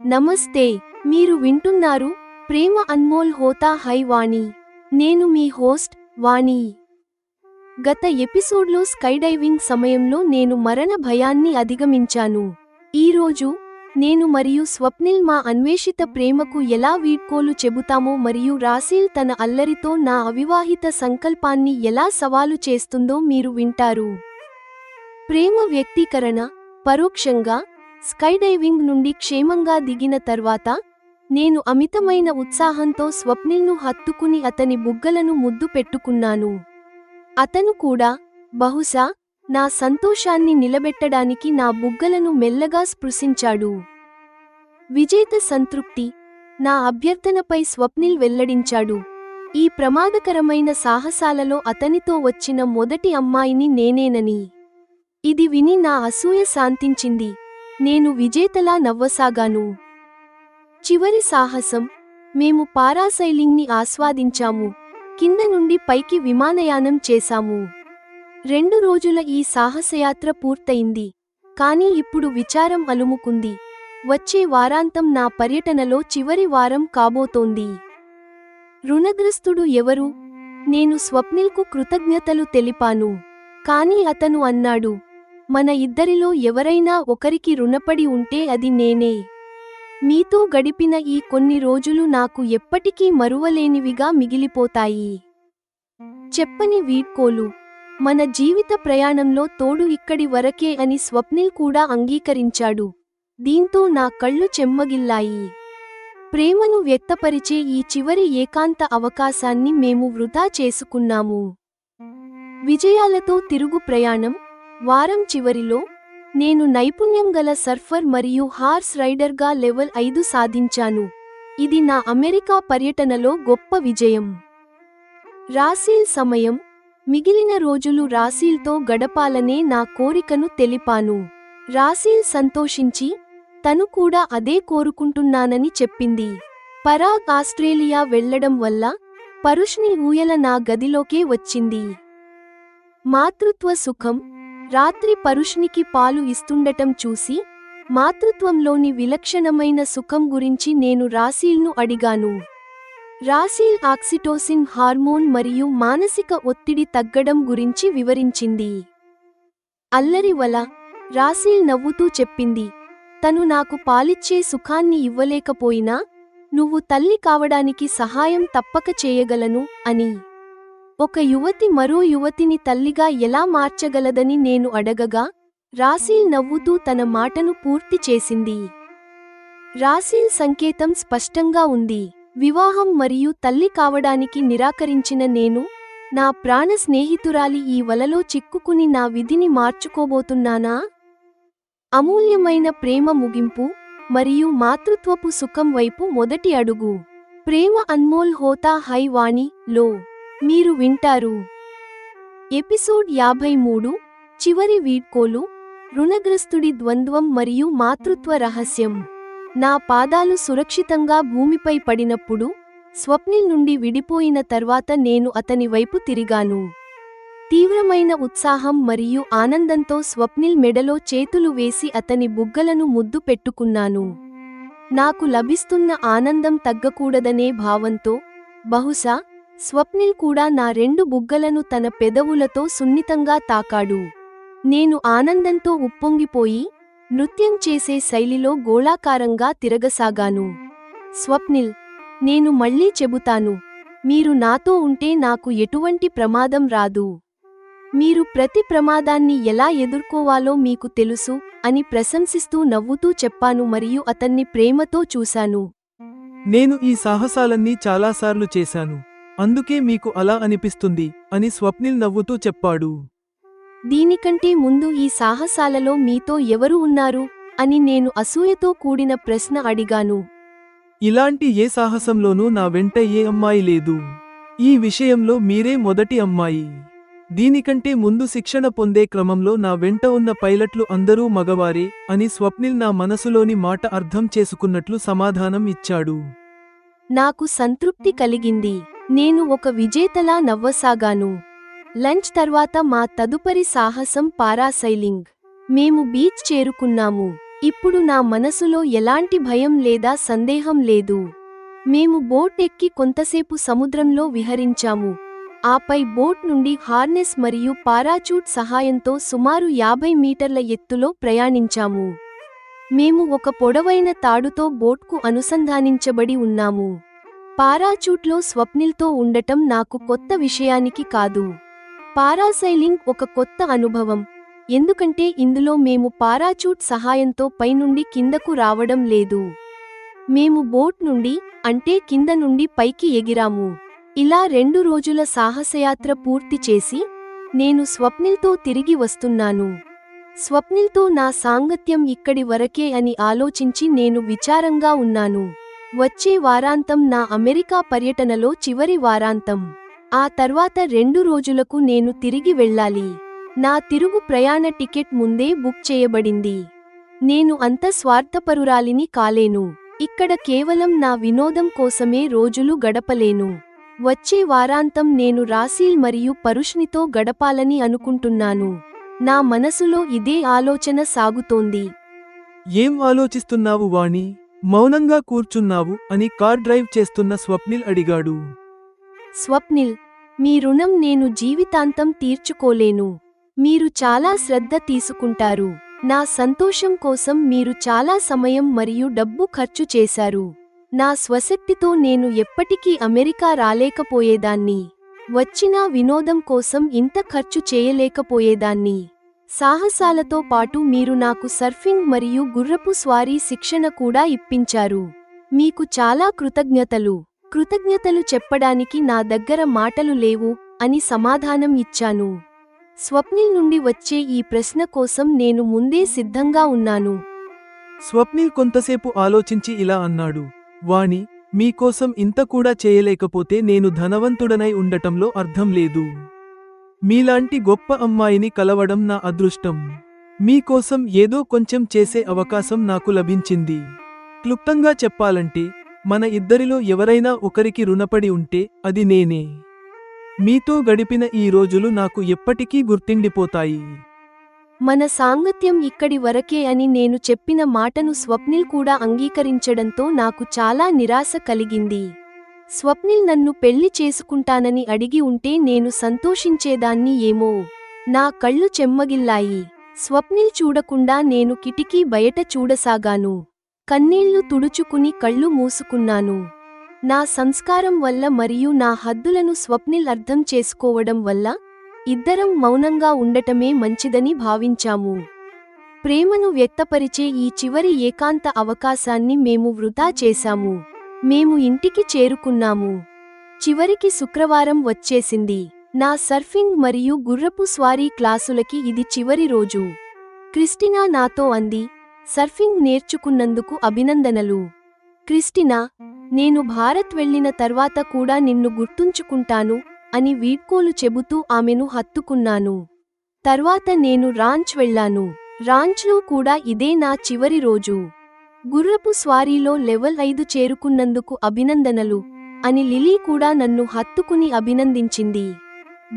నమస్తే. మీరు వింటున్నారు ప్రేమ అన్మోల్ హోతా హై వాణి. నేను మీ హోస్ట్ వాణి. గత ఎపిసోడ్లో స్కైడైవింగ్ సమయంలో నేను మరణ భయాన్ని అధిగమించాను. ఈరోజు నేను మరియు స్వప్నిల్ మా అన్వేషిత ప్రేమకు ఎలా వీడ్కోలు చెబుతామో మరియు రాసీల్ తన అల్లరితో నా అవివాహిత సంకల్పాన్ని ఎలా సవాలు చేస్తుందో మీరు వింటారు. ప్రేమ వ్యక్తీకరణ పరోక్షంగా స్కైడైవింగ్ నుండి క్షేమంగా దిగిన తర్వాత నేను అమితమైన ఉత్సాహంతో స్వప్నిల్ను హత్తుకుని అతని బుగ్గలను ముద్దు పెట్టుకున్నాను. అతను కూడా బహుశా నా సంతోషాన్ని నిలబెట్టడానికి నా బుగ్గలను మెల్లగా స్పృశించాడు. విజేత సంతృప్తి నా అభ్యర్థనపై స్వప్నిల్ వెల్లడించాడు. ఈ ప్రమాదకరమైన సాహసాలలో అతనితో వచ్చిన మొదటి అమ్మాయిని నేనేనని. ఇది విని నా అసూయ శాంతించింది. నేను విజేతలా నవ్వసాగాను. చివరి సాహసం మేము పారాసైలింగ్ని ఆస్వాదించాము. కింద నుండి పైకి విమానయానం చేశాము. 2 రోజుల ఈ సాహసయాత్ర పూర్తయింది. కానీ ఇప్పుడు విచారం అలుముకుంది. వచ్చే వారాంతం నా పర్యటనలో చివరి వారం కాబోతోంది. రుణగ్రస్తుడు ఎవరు? నేను స్వప్నిల్కు కృతజ్ఞతలు తెలిపాను. కానీ అతను అన్నాడు, మన ఇద్దరిలో ఎవరైనా ఒకరికి రుణపడి ఉంటే అది నేనే. మీతో గడిపిన ఈ కొన్ని రోజులు నాకు ఎప్పటికీ మరువలేనివిగా మిగిలిపోతాయి. చెప్పని వీడ్కోలు మన జీవిత ప్రయాణంలో తోడు ఇక్కడి వరకే అని స్వప్నిల్ కూడా అంగీకరించాడు. దీంతో నా కళ్ళు చెమ్మగిల్లాయి. ప్రేమను వ్యక్తపరిచే ఈ చివరి ఏకాంత అవకాశాన్ని మేము వృధా చేసుకున్నాము. విజయాలతో తిరుగు ప్రయాణం వారం చివరిలో నేను నైపుణ్యం గల సర్ఫర్ మరియు హార్స్ రైడర్గా లెవెల్ 5 సాధించాను. ఇది నా అమెరికా పర్యటనలో గొప్ప విజయం. రాసీల్ సమయం మిగిలిన రోజులు రాసీల్తో గడపాలనే నా కోరికను తెలిపాను. రాసీల్ సంతోషించి తను కూడా అదే కోరుకుంటున్నానని చెప్పింది. పరాగ్ ఆస్ట్రేలియా వెళ్లడం వల్ల పరుష్ని ఊయల నా గదిలోకే వచ్చింది. మాతృత్వ సుఖం రాత్రి పరుష్నికి పాలు ఇస్తుండటం చూసి మాతృత్వంలోని విలక్షణమైన సుఖం గురించి నేను రాసీల్ను అడిగాను. రాసీల్ ఆక్సిటోసిన్ హార్మోన్ మరియు మానసిక ఒత్తిడి తగ్గడం గురించి వివరించింది. అల్లరివల రాసీల్ నవ్వుతూ చెప్పింది, తను నాకు పాలిచ్చే సుఖాన్ని ఇవ్వలేకపోయినా నువ్వు తల్లి కావడానికి సహాయం తప్పక చేయగలను అని. ఒక యువతి మరో యువతిని తల్లిగా ఎలా మార్చగలదని నేను అడగగా రాసీల్ నవ్వుతూ తన మాటను పూర్తి చేసింది. రాసీల్ సంకేతం స్పష్టంగా ఉంది. వివాహం మరియు తల్లి కావడానికి నిరాకరించిన నేను నా ప్రాణ స్నేహితురాలి ఈ వలలో చిక్కుకుని నా విధిని మార్చుకోబోతున్నానా? అమూల్యమైన ప్రేమ ముగింపు మరియు మాతృత్వపు సుఖం వైపు మొదటి అడుగు. ప్రేమ అన్మోల్ హోతా హై వాణి లో మీరు వింటారు. ఎపిసోడ్ 53 చివరి వీడ్కోలు రుణగ్రస్తుడి ద్వంద్వం మరియు మాతృత్వ రహస్యం. నా పాదాలు సురక్షితంగా భూమిపై పడినప్పుడు స్వప్నిల్ నుండి విడిపోయిన తర్వాత నేను అతని వైపు తిరిగాను. తీవ్రమైన ఉత్సాహం మరియు ఆనందంతో స్వప్నిల్ మెడలో చేతులు వేసి అతని బుగ్గలను ముద్దు పెట్టుకున్నాను. నాకు లభిస్తున్న ఆనందం తగ్గకూడదనే భావంతో బహుశా స్వప్నిల్ కూడా నా 2 బుగ్గలను తన పెదవులతో సున్నితంగా తాకాడు. నేను ఆనందంతో ఉప్పొంగిపోయి నృత్యం చేసే శైలిలో గోళాకారంగా తిరగసాగాను. స్వప్నిల్, నేను మళ్ళీ చెబుతాను, మీరు నాతో ఉంటే నాకు ఎటువంటి ప్రమాదం రాదు. మీరు ప్రతి ప్రమాదాన్ని ఎలా ఎదుర్కోవాలో మీకు తెలుసు అని ప్రశంసిస్తూ నవ్వుతూ చెప్పాను మరియు అతన్ని ప్రేమతో చూశాను. నేను ఈ సాహసాలన్నీ చాలాసార్లు చేశాను, అందుకే మీకు అలా అనిపిస్తుంది అని స్వప్నిల్ నవ్వుతూ చెప్పాడు. దీనికంటే ముందు ఈ సాహసాలలో మీతో ఎవరు ఉన్నారు అని నేను అసూయతో కూడిన ప్రశ్న అడిగాను. ఇలాంటి ఏ సాహసంలోనూ నా వెంట ఏ అమ్మాయి లేదు. ఈ విషయంలో మీరే మొదటి అమ్మాయి. దీనికంటే ముందు శిక్షణ పొందే క్రమంలో నా వెంట ఉన్న పైలట్లు అందరూ మగవారే అని స్వప్నిల్ నా మనసులోని మాట అర్థం చేసుకున్నట్లు సమాధానం ఇచ్చాడు. నాకు సంతృప్తి కలిగింది. నేను ఒక విజేతలా నవ్వసాగాను. లంచ్ తర్వాత మా తదుపరి సాహసం పారాసైలింగ్. మేము బీచ్ చేరుకున్నాము. ఇప్పుడు నా మనసులో ఎలాంటి భయం లేదా సందేహం లేదు. మేము బోట్ ఎక్కి కొంతసేపు సముద్రంలో విహరించాము. ఆపై బోట్ నుండి హార్నెస్ మరియు పారాచూట్ సహాయంతో సుమారు 50 మీటర్ల ఎత్తులో ప్రయాణించాము. మేము ఒక పొడవైన తాడుతో బోట్కు అనుసంధానించబడి ఉన్నాము. పారాచూట్లో స్వప్నిల్తో ఉండటం నాకు కొత్త విషయానికి కాదు. పారాసైలింగ్ ఒక కొత్త అనుభవం, ఎందుకంటే ఇందులో మేము పారాచూట్ సహాయంతో పైనుండి కిందకు రావడం లేదు. మేము బోట్ నుండి, అంటే కింద నుండి పైకి ఎగిరాము. ఇలా 2 రోజుల సాహసయాత్ర పూర్తి చేసి, నేను స్వప్నిల్తో తిరిగి వస్తున్నాను. స్వప్నిల్తో నా సాంగత్యం ఇక్కడి వరకే అని ఆలోచించి నేను విచారంగా ఉన్నాను. వచ్చే వారాంతం నా అమెరికా పర్యటనలో చివరి వారాంతం. ఆ తర్వాత 2 రోజులకు నేను తిరిగి వెళ్ళాలి. నా తిరుగు ప్రయాణ టికెట్ ముందే బుక్ చేయబడింది. నేను అంత స్వార్థపరురాలిని కాలేను. ఇక్కడ కేవలం నా వినోదం కోసమే రోజులు గడపలేను. వచ్చే వారాంతం నేను రాసీల్ మరియు పరుష్నితో గడపాలని అనుకుంటున్నాను. నా మనసులో ఇదే ఆలోచన సాగుతోంది. ఏం ఆలోచిస్తున్నావు వాణి? మౌనంగా కూర్చున్నావు అని కార్ డ్రైవ్ చేస్తున్న స్వప్నిల్ అడిగాడు. స్వప్నిల్, మీ రుణం నేను జీవితాంతం తీర్చుకోలేను. మీరు చాలా శ్రద్ధ తీసుకుంటారు. నా సంతోషం కోసం మీరు చాలా సమయం మరియు డబ్బు ఖర్చు చేశారు. నా స్వశక్తితో నేను ఎప్పటికీ అమెరికా రాలేకపోయేదాన్ని. వచ్చినా వినోదం కోసం ఇంత ఖర్చు చేయలేకపోయేదాన్ని. సాహసాలతో పాటు మీరు నాకు సర్ఫింగ్ మరియు గుర్రపు స్వారీ శిక్షణ కూడా ఇప్పించారు. మీకు చాలా కృతజ్ఞతలు. కృతజ్ఞతలు చెప్పడానికి నా దగ్గర మాటలు లేవు అని సమాధానం ఇచ్చాను. స్వప్నిల్ నుండి వచ్చే ఈ ప్రశ్న కోసం నేను ముందే సిద్ధంగా ఉన్నాను. స్వప్నిల్ కొంతసేపు ఆలోచించి ఇలా అన్నాడు. వాణి, మీకోసం ఇంత కూడా చేయలేకపోతే నేను ధనవంతుడనై ఉండటంలో అర్థం లేదు. మీలాంటి గొప్ప అమ్మాయిని కలవడం నా అదృష్టం. మీకోసం ఏదో కొంచెం చేసే అవకాశం నాకు లభించింది. క్లుప్తంగా చెప్పాలంటే, మన ఇద్దరిలో ఎవరైనా ఒకరికి రుణపడి ఉంటే అది నేనే. మీతో గడిపిన ఈ రోజులు నాకు ఎప్పటికీ గుర్తుండిపోతాయి. మన సాంగత్యం ఇక్కడి వరకే అని నేను చెప్పిన మాటను స్వప్నిల్ కూడా అంగీకరించడంతో నాకు చాలా నిరాశ కలిగింది. స్వప్నిల్ నన్ను పెళ్లి చేసుకుంటానని అడిగి ఉంటే నేను సంతోషించేదాన్ని ఏమో. నా కళ్ళు చెమ్మగిల్లాయి. స్వప్నిల్ చూడకుండా నేను కిటికీ బయట చూడసాగాను. కన్నీళ్లు తుడుచుకుని కళ్ళు మూసుకున్నాను. నా సంస్కారం వల్ల మరియు నా హద్దులను స్వప్నిల్ అర్థం చేసుకోవడం వల్ల ఇద్దరం మౌనంగా ఉండటమే మంచిదని భావించాము. ప్రేమను వ్యక్తపరిచే ఈ చివరి ఏకాంత అవకాశాన్ని మేము వృధా చేశాము. మేము ఇంటికి చేరుకున్నాము. చివరికి శుక్రవారం వచ్చేసింది. నా సర్ఫింగ్ మరియు గుర్రపు స్వారీ క్లాసులకి ఇది చివరి రోజు. క్రిస్టినా నాతో అంది, సర్ఫింగ్ నేర్చుకున్నందుకు అభినందనలు. క్రిస్టినా, నేను భారత్ వెళ్లిన తర్వాత కూడా నిన్ను గుర్తుంచుకుంటాను అని వీడ్కోలు చెబుతూ ఆమెను హత్తుకున్నాను. తర్వాత నేను రాంచ్ వెళ్లాను. రాంచ్లో కూడా ఇదే నా చివరి రోజు. గుర్రపు స్వారీలో లెవెల్ 5 చేరుకున్నందుకు అభినందనలు అని లిలీ కూడా నన్ను హత్తుకుని అభినందించింది.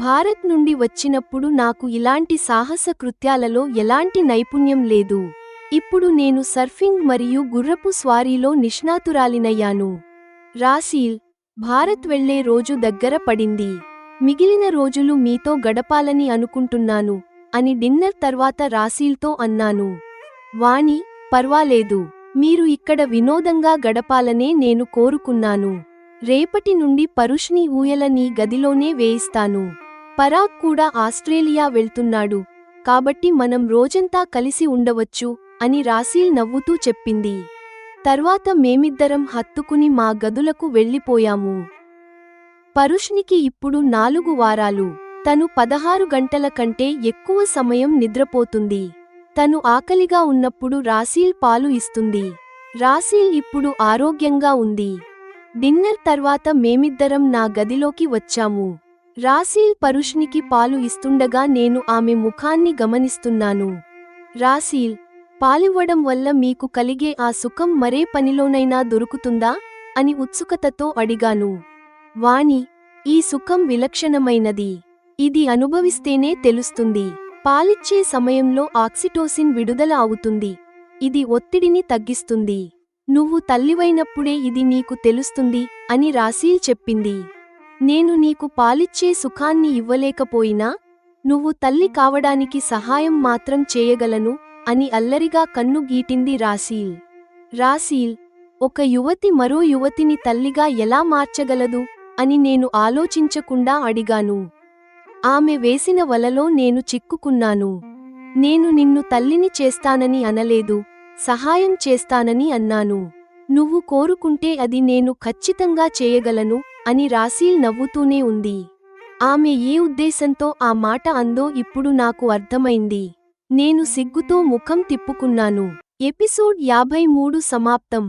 భారత్ నుండి వచ్చినప్పుడు నాకు ఇలాంటి సాహస కృత్యాలలో ఎలాంటి నైపుణ్యం లేదు. ఇప్పుడు నేను సర్ఫింగ్ మరియు గుర్రపు స్వారీలో నిష్ణాతురాలినయ్యాను. రాసీల్, భారత్ వెళ్లే రోజు దగ్గర పడింది. మిగిలిన రోజులు మీతో గడపాలని అనుకుంటున్నాను అని డిన్నర్ తర్వాత రాసీల్తో అన్నాను. వాణి, పర్వాలేదు. మీరు ఇక్కడ వినోదంగా గడపాలనే నేను కోరుకున్నాను. రేపటి నుండి పరుష్ని ఊయల నీ గదిలోనే వేయిస్తాను. పరాగ్ కూడా ఆస్ట్రేలియా వెళ్తున్నాడు, కాబట్టి మనం రోజంతా కలిసి ఉండవచ్చు అని రాసీల్ నవ్వుతూ చెప్పింది. తర్వాత మేమిద్దరం హత్తుకుని మా గదులకు వెళ్ళిపోయాము. పరుష్నికి ఇప్పుడు 4 వారాలు. తను 16 గంటల కంటే ఎక్కువ సమయం నిద్రపోతుంది. తను ఆకలిగా ఉన్నప్పుడు రాసీల్ పాలు ఇస్తుంది. రాసీల్ ఇప్పుడు ఆరోగ్యంగా ఉంది. డిన్నర్ తర్వాత మేమిద్దరం నా గదిలోకి వచ్చాము. రాసీల్ పరుష్నికి పాలు ఇస్తుండగా నేను ఆమె ముఖాన్ని గమనిస్తున్నాను. రాసీల్, పాలివ్వడం వల్ల మీకు కలిగే ఆ సుఖం మరే పనిలోనైనా దొరుకుతుందా అని ఉత్సుకతతో అడిగాను. వాణి, ఈ సుఖం విలక్షణమైనది. ఇది అనుభవిస్తేనే తెలుస్తుంది. పాలిచ్చే సమయంలో ఆక్సిటోసిన్ విడుదల అవుతుంది. ఇది ఒత్తిడిని తగ్గిస్తుంది. నువ్వు తల్లివైనప్పుడే ఇది నీకు తెలుస్తుంది అని రాసీల్ చెప్పింది. నేను నీకు పాలిచ్చే సుఖాన్ని ఇవ్వలేకపోయినా నువ్వు తల్లి కావడానికి సహాయం మాత్రం చేయగలను అని అల్లరిగా కన్ను గీటింది రాసీల్. రాసీల్, ఒక యువతి మరో యువతిని తల్లిగా ఎలా మార్చగలదు అని నేను ఆలోచించకుండా అడిగాను. ఆమె వేసిన వలలో నేను చిక్కుకున్నాను. నేను నిన్ను తల్లిని చేస్తానని అనలేదు, సహాయం చేస్తానని అన్నాను. నువ్వు కోరుకుంటే అది నేను ఖచ్చితంగా చేయగలను అని రాసీల్ నవ్వుతూనే ఉంది. ఆమె ఏ ఉద్దేశంతో ఆ మాట అందో ఇప్పుడు నాకు అర్థమైంది. నేను సిగ్గుతో ముఖం తిప్పుకున్నాను. ఎపిసోడ్ 53 సమాప్తం.